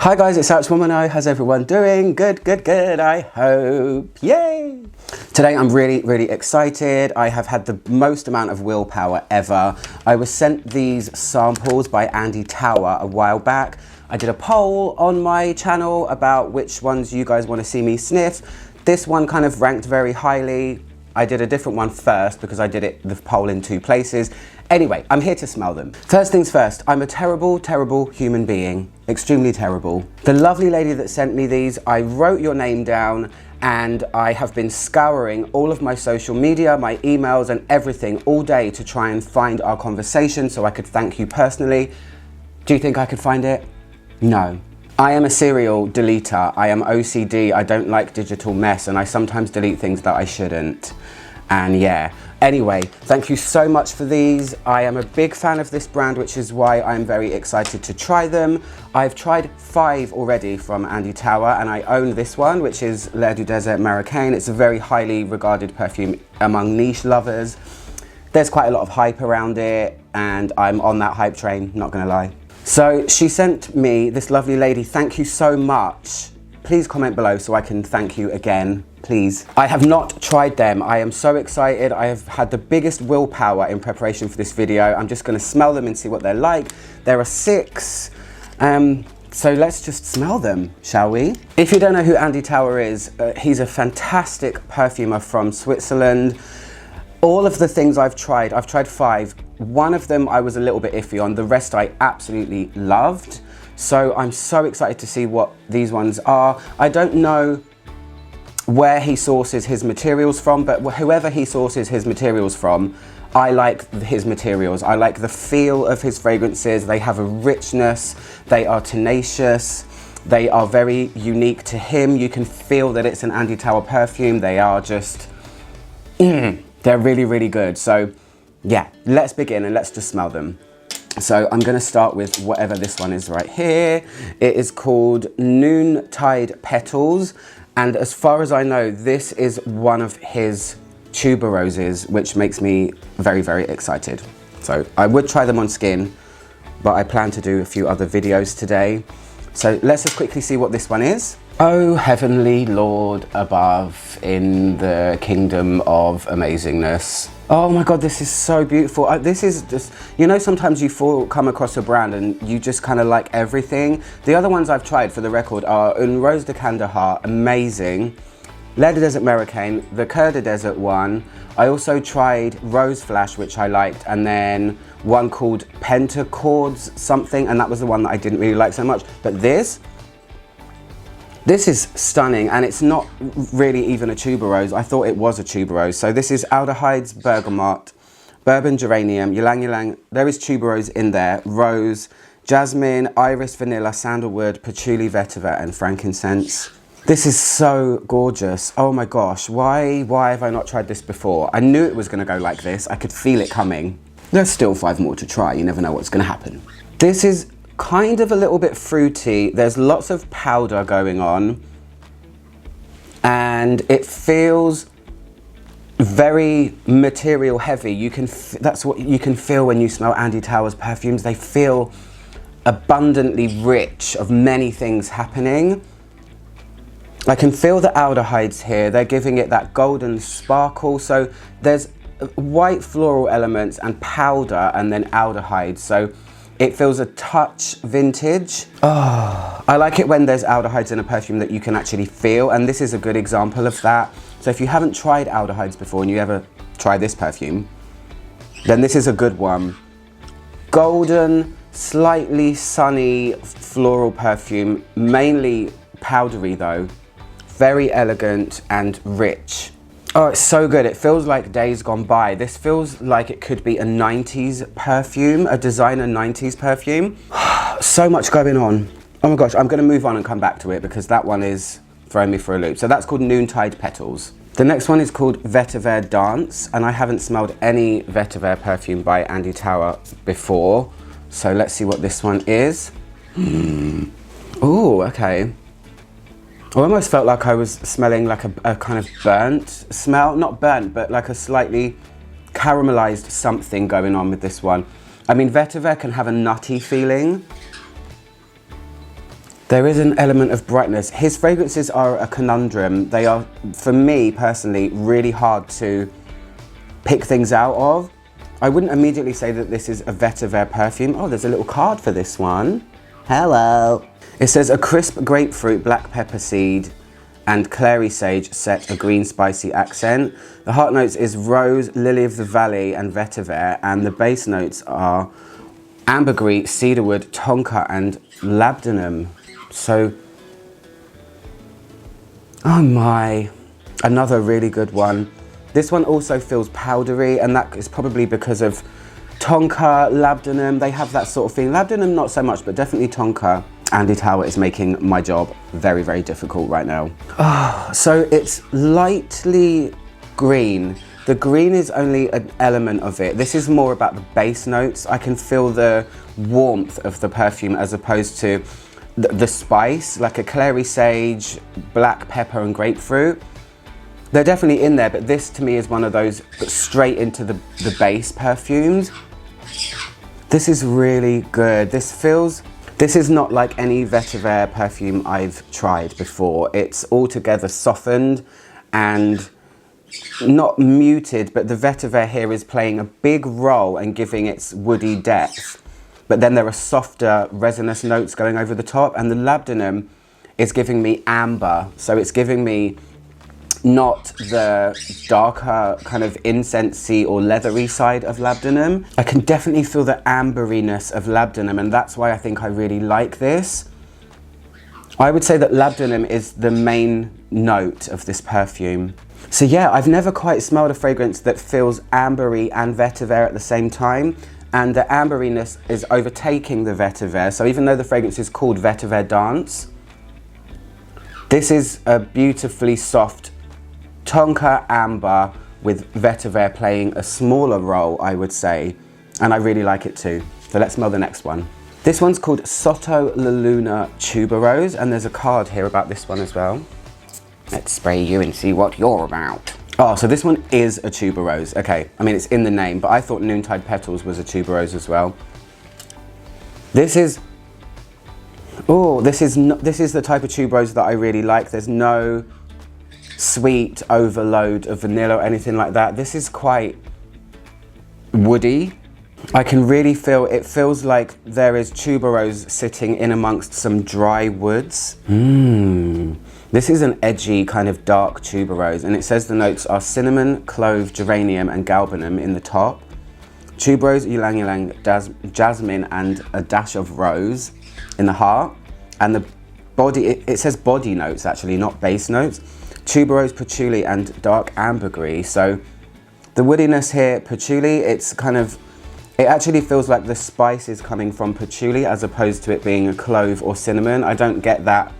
Hi guys, it's ALCHEMY. How's everyone doing? Good, I hope. Yay! Today I'm really excited. I have had the most amount of willpower ever. I was sent these samples by TAUER a while back. I did a poll on my channel about which ones you guys want to see me sniff. This one kind of ranked very highly. I did a different one first because I did the poll in two places. Anyway, I'm here to smell them. First things first, I'm a terrible human being. Extremely terrible. The lovely lady that sent me these, I wrote your name down and I have been scouring all of my social media, my emails and everything all day to try and find our conversation so I could thank you personally. Do you think I could find it? No. I am a serial deleter. I am OCD. I don't like digital mess and I sometimes delete things that I shouldn't. And yeah. Anyway, thank you so much for these. I am a big fan of this brand, which is why I'm very excited to try them. I've tried 5 already from TAUER and I own this one, which is L'air du Désert Marocain. It's a very highly regarded perfume among niche lovers. There's quite a lot of hype around it and I'm on that hype train, not gonna lie. So she sent me, this lovely lady, thank you so much. Please comment below so I can thank you again, please. I have not tried them. I am so excited. I have had the biggest willpower in preparation for this video. I'm just gonna smell them and see what they're like. There are 6. So let's just smell them, shall we? If you don't know who TAUER is, he's a fantastic perfumer from Switzerland. All of the things I've tried 5. One of them I was a little bit iffy on, the rest I absolutely loved. So I'm so excited to see what these ones are. I don't know where he sources his materials from, but whoever he sources his materials from, I like his materials. I like the feel of his fragrances. They have a richness, they are tenacious, they are very unique to him. You can feel that it's an TAUER perfume. They are just, they're really good. So yeah, let's begin and let's just smell them. So I'm gonna start with whatever this one is right here. It is called Noontide Petals. And as far as I know, this is one of his tuberoses, which makes me very excited. So I would try them on skin, but I plan to do a few other videos today. So let's just quickly see what this one is. Oh, heavenly Lord above in the kingdom of amazingness. Oh my God, this is so beautiful. This is just, you know, sometimes you come across a brand and you just kind of like everything. The other ones I've tried for the record are Une Rose de Kandahar, amazing. L'air du Désert Marocain, the Cœur de Desert one. I also tried Rose Flash, which I liked, and then one called Pentachords something, and that was the one that I didn't really like so much. But this is stunning, and it's not really even a tuberose. I thought it was a tuberose. So this is aldehydes, bergamot, bourbon geranium, ylang ylang. There is tuberose in there, rose, jasmine, iris, vanilla, sandalwood, patchouli, vetiver, and frankincense. This is so gorgeous. Oh my gosh, why have I not tried this before? I knew it was gonna go like this. I could feel it coming. There's still 5 more to try. You never know what's gonna happen. This is kind of a little bit fruity. There's lots of powder going on and it feels very material heavy. That's what you can feel when you smell TAUER's perfumes. They feel abundantly rich of many things happening. I can feel the aldehydes here. They're giving it that golden sparkle. So there's white floral elements and powder and then aldehydes. So it feels a touch vintage. Oh, I like it when there's aldehydes in a perfume that you can actually feel, and this is a good example of that. So if you haven't tried aldehydes before and you ever try this perfume, then this is a good one. Golden, slightly sunny floral perfume, mainly powdery though. Very elegant and rich. Oh, it's so good. It feels like days gone by. This feels like it could be a 90s perfume, a designer 90s perfume. So much going on. Oh my gosh, I'm gonna move on and come back to it because that one is throwing me for a loop. So that's called Noontide Petals. The next one is called Vetiver Dance, and I haven't smelled any Vetiver perfume by TAUER before. So let's see what this one is. Oh, okay. I almost felt like I was smelling like a kind of burnt smell. Not burnt, but like a slightly caramelized something going on with this one. I mean, Vetiver can have a nutty feeling. There is an element of brightness. His fragrances are a conundrum. They are, for me personally, really hard to pick things out of. I wouldn't immediately say that this is a vetiver perfume. Oh, there's a little card for this one. Hello. It says a crisp grapefruit, black pepper seed, and clary sage set a green spicy accent. The heart notes is rose, lily of the valley, and vetiver, and the base notes are ambergris, cedarwood, tonka, and labdanum. So, oh my, another really good one. This one also feels powdery, and that is probably because of tonka, labdanum. They have that sort of feeling. Labdanum not so much, but definitely tonka. Andy TAUER is making my job very, very difficult right now. Oh, so it's lightly green. The green is only an element of it. This is more about the base notes. I can feel the warmth of the perfume as opposed to the spice, like a clary sage, black pepper and grapefruit. They're definitely in there, but this to me is one of those straight into the base perfumes. This is really good. This is not like any vetiver perfume I've tried before. It's altogether softened and not muted, but the vetiver here is playing a big role and giving its woody depth. But then there are softer resinous notes going over the top, and the labdanum is giving me amber. So it's giving me not the darker kind of incensey or leathery side of labdanum. I can definitely feel the amberiness of labdanum, and that's why I think I really like this. I would say that labdanum is the main note of this perfume. So yeah, I've never quite smelled a fragrance that feels ambery and vetiver at the same time. And the amberiness is overtaking the vetiver. So even though the fragrance is called Vetiver Dance, this is a beautifully soft tonka amber with vetiver playing a smaller role, I would say. And I really like it too. So let's smell the next one. This one's called Soto La Luna Tuberose, and there's a card here about this one as well. Let's spray you and see what you're about. Oh, so this one is a tuberose. Okay, I mean, it's in the name, but I thought Noontide Petals was a tuberose as well. This is the type of tuberose that I really like. There's no sweet overload of vanilla or anything like that. This is quite woody. I can really feel, it feels like there is tuberose sitting in amongst some dry woods. This is an edgy kind of dark tuberose, and it says the notes are cinnamon, clove, geranium and galbanum in the top. Tuberose, ylang ylang, jasmine and a dash of rose in the heart. And the body, it says body notes actually, not base notes. Tuberose, patchouli and dark ambergris. So the woodiness here, patchouli, it's kind of, it actually feels like the spice is coming from patchouli as opposed to it being a clove or cinnamon. I don't get that,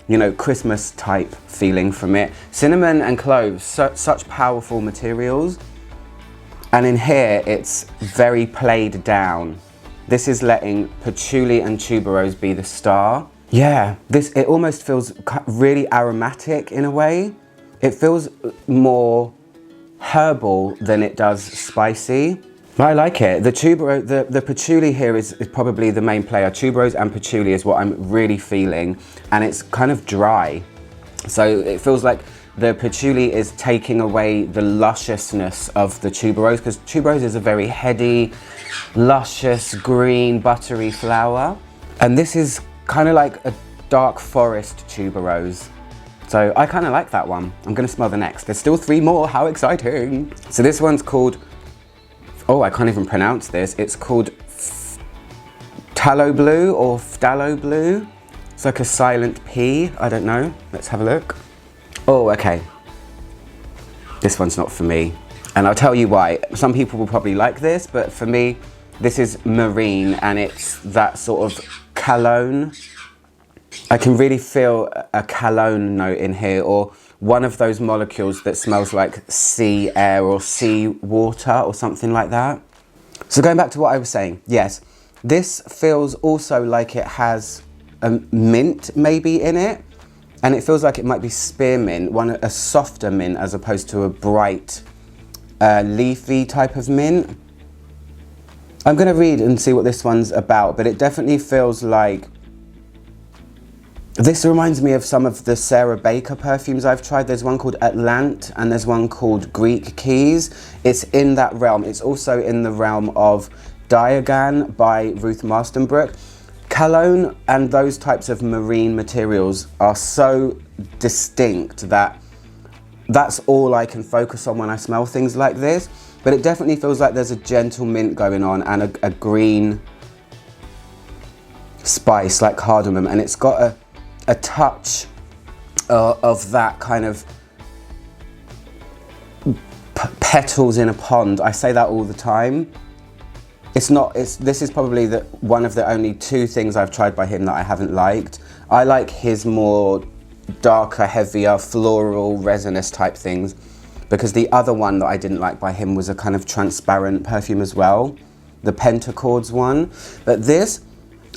you know, Christmas type feeling from it. Cinnamon and cloves, such powerful materials. And in here, it's very played down. This is letting patchouli and tuberose be the star. Yeah, it almost feels really aromatic in a way. It feels more herbal than it does spicy. But I like it. The patchouli here is probably the main player. Tuberose and patchouli is what I'm really feeling, and it's kind of dry. So it feels like the patchouli is taking away the lusciousness of the tuberose, because tuberose is a very heady, luscious, green, buttery flower. And this is kind of like a dark forest tuberose. So I kind of like that one. I'm gonna smell the next. There's still 3 more, how exciting. So this one's called, oh, I can't even pronounce this. It's called Tallow Blue or Tallow Blue. It's like a silent P, I don't know. Let's have a look. Oh, okay. This one's not for me. And I'll tell you why. Some people will probably like this, but for me, this is marine and it's that sort of cologne. I can really feel a cologne note in here, or one of those molecules that smells like sea air or sea water or something like that. So going back to what I was saying, yes, this feels also like it has a mint maybe in it, and it feels like it might be spearmint, a softer mint as opposed to a bright leafy type of mint. I'm gonna read and see what this one's about, but it definitely feels like This reminds me of some of the Sarah Baker perfumes I've tried. There's one called Atlant and there's one called Greek Keys. It's in that realm. It's also in the realm of Diagan by Ruth Mastenbrook. Cologne and those types of marine materials are so distinct that that's all I can focus on when I smell things like this. But it definitely feels like there's a gentle mint going on and a green spice like cardamom, and it's got a touch of that kind of petals in a pond. I say that all the time. This is probably one of the only two things I've tried by him that I haven't liked. I like his more darker, heavier, floral, resinous type things, because the other one that I didn't like by him was a kind of transparent perfume as well, the Pentaccords one. But this,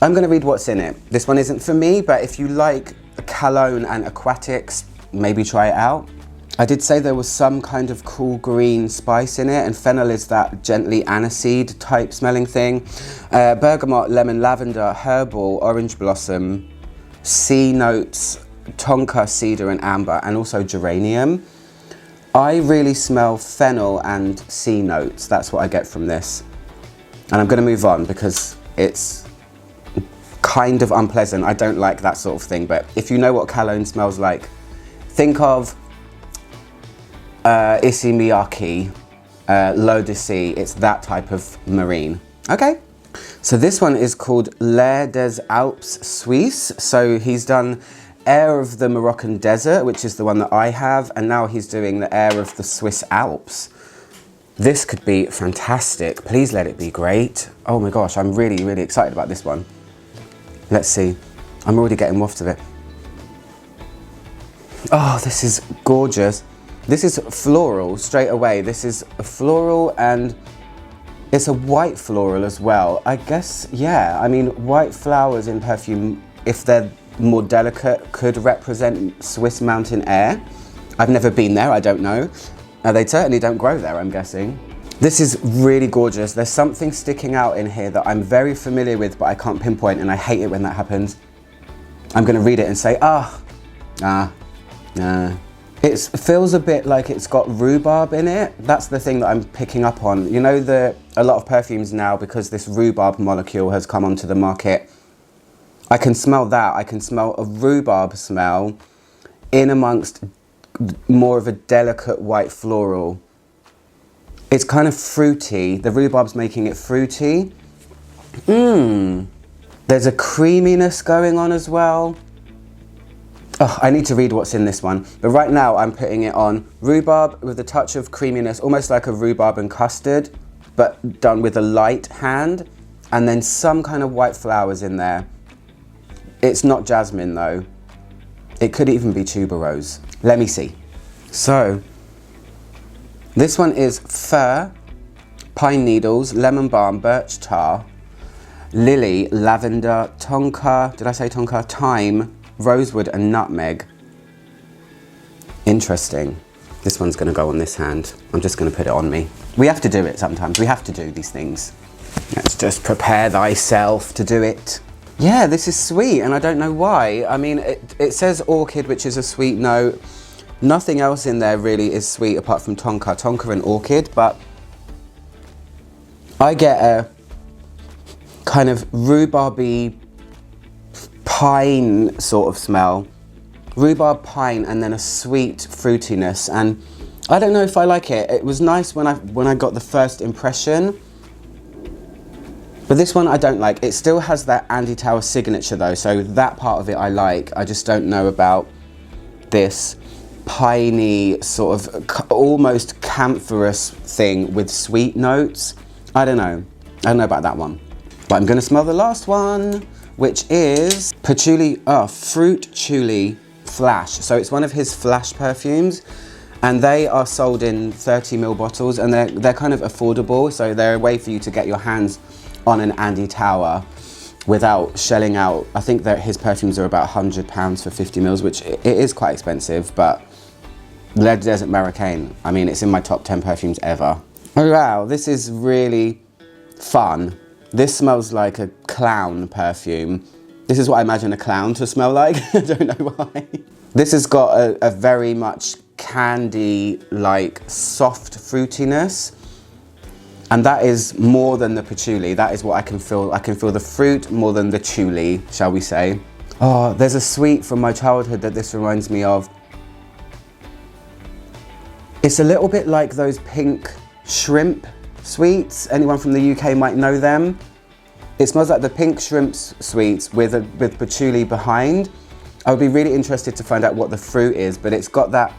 I'm going to read what's in it. This one isn't for me, but if you like cologne and aquatics, maybe try it out. I did say there was some kind of cool green spice in it, and fennel is that gently aniseed type smelling thing. Bergamot, lemon, lavender, herbal, orange blossom, sea notes, tonka, cedar and amber, and also geranium. I really smell fennel and sea notes. That's what I get from this. And I'm going to move on because it's kind of unpleasant. I don't like that sort of thing, but if you know what cologne smells like, think of Issey Miyake, L'Eau de Sea. It's that type of marine. Okay, so this one is called L'air des Alpes Suisses. So he's done Air of the Moroccan Desert, which is the one that I have, and now he's doing the Air of the Swiss Alps. This could be fantastic. Please let it be great. Oh my gosh, I'm really, really excited about this one. Let's see. I'm already getting wafts of it. Oh, this is gorgeous. This is floral straight away. This is a floral, and it's a white floral as well. I guess, yeah, I mean, white flowers in perfume, if they're more delicate, could represent Swiss mountain air. I've never been there, I don't know. They certainly don't grow there, I'm guessing. This is really gorgeous. There's something sticking out in here that I'm very familiar with, but I can't pinpoint, and I hate it when that happens. I'm gonna read it and say, nah. It feels a bit like it's got rhubarb in it. That's the thing that I'm picking up on. You know, a lot of perfumes now, because this rhubarb molecule has come onto the market, I can smell that. I can smell a rhubarb smell in amongst more of a delicate white floral. It's kind of fruity. The rhubarb's making it fruity. There's a creaminess going on as well. Oh, I need to read what's in this one. But right now I'm putting it on rhubarb with a touch of creaminess, almost like a rhubarb and custard, but done with a light hand. And then some kind of white flowers in there. It's not jasmine though. It could even be tuberose. Let me see. So, this one is fir, pine needles, lemon balm, birch tar, lily, lavender, tonka, did I say tonka? Thyme, rosewood and nutmeg. Interesting. This one's gonna go on this hand. I'm just gonna put it on me. We have to do it sometimes. We have to do these things. Let's just prepare thyself to do it. Yeah, this is sweet, and I don't know why. I mean, it says orchid, which is a sweet note. Nothing else in there really is sweet apart from tonka and orchid, but I get a kind of rhubarby pine sort of smell. Rhubarb pine and then a sweet fruitiness, and I don't know if I like it. It was nice when I got the first impression, but this one I don't like. It still has that Andy Tauer signature though, so that part of it I like. I just don't know about this piney sort of almost camphorous thing with sweet notes. I don't know about that one. But I'm gonna smell the last one, which is Fruitichuli Flash. So it's one of his Flash perfumes, and they are sold in 30ml bottles, and they're kind of affordable, so they're a way for you to get your hands on an Andy Tauer without shelling out. I think that his perfumes are about £100 for 50ml, which it is quite expensive, but Le Desert Marocain, I mean, it's in my top 10 perfumes ever. Oh wow, this is really fun. This smells like a clown perfume. This is what I imagine a clown to smell like. I don't know why. This has got a very much candy-like soft fruitiness. And that is more than the patchouli. That is what I can feel. I can feel the fruit more than the chuli, shall we say. Oh, there's a sweet from my childhood that this reminds me of. It's a little bit like those pink shrimp sweets. Anyone from the UK might know them. It smells like the pink shrimp sweets with patchouli behind. I would be really interested to find out what the fruit is, but it's got that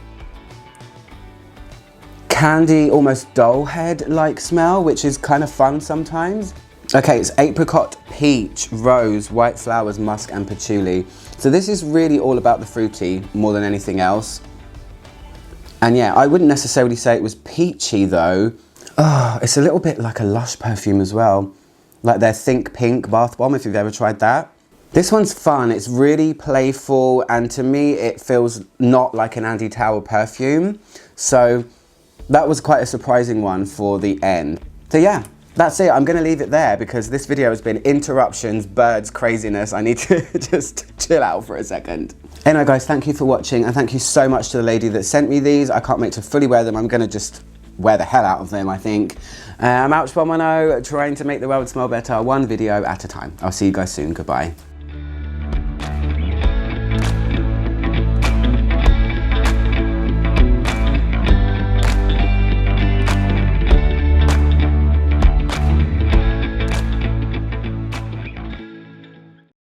candy, almost doll head-like smell, which is kind of fun sometimes. Okay, it's apricot, peach, rose, white flowers, musk, and patchouli. So this is really all about the fruity more than anything else. And yeah, I wouldn't necessarily say it was peachy though. Oh, it's a little bit like a Lush perfume as well. Like their Think Pink bath bomb, if you've ever tried that. This one's fun, it's really playful, and to me it feels not like an Andy TAUER perfume. So that was quite a surprising one for the end. So yeah, that's it. I'm gonna leave it there because this video has been interruptions, birds, craziness. I need to just chill out for a second. Anyway guys, thank you for watching, and thank you so much to the lady that sent me these. I can't wait to fully wear them. I'm gonna just wear the hell out of them, I think. I'm Alch 110, trying to make the world smell better, one video at a time. I'll see you guys soon, goodbye.